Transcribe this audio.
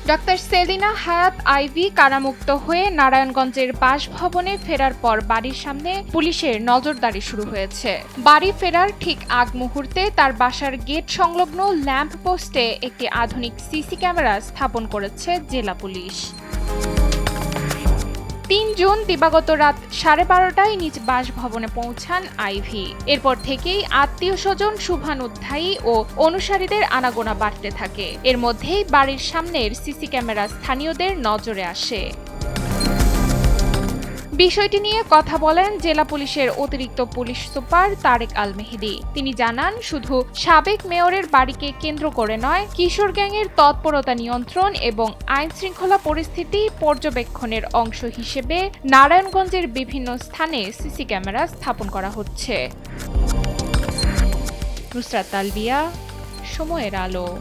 Doctor Selina Hayat Ivy কারামুক্ত হয়ে নারায়ণগঞ্জের বাসভবনে ফেরার পর বাড়ির সামনে পুলিশের নজরদারি শুরু হয়েছে। বাড়ি ফেরার ঠিক আগ মুহূর্তে তার বাসার গেট সংলগ্ন ল্যাম্প পোস্টে একটি আধুনিক সিসি ক্যামেরা স্থাপন করেছে জেলা পুলিশ। ৩ জুন দিবাগত রাত 12:30টায় নিজ বাসভবনে পৌঁছান আইভী। এরপর থেকেই আত্মীয়-স্বজন, শুভানুধ্যায়ী ও অনুসারীদের আনাগোনা বাড়তে থাকে। এর মধ্যেই বাড়ির সামনের সিসি ক্যামেরা স্থানীয়দের নজরে আসে। বিষয়টি নিয়ে কথা বলেন জেলা পুলিশের অতিরিক্ত পুলিশ সুপার তারেক আল মেহেদী। তিনি জানান, শুধু সাবেক মেয়রের বাড়িকে কেন্দ্র করে নয়, কিশোর গ্যাংয়ের তৎপরতা নিয়ন্ত্রণ এবং আইনশৃঙ্খলা পরিস্থিতি পর্যবেক্ষণের অংশ হিসেবে নারায়ণগঞ্জের বিভিন্ন স্থানে সিসি ক্যামেরা স্থাপন করা হচ্ছে। নুসরাত তালবিয়া, সময়ের আলো।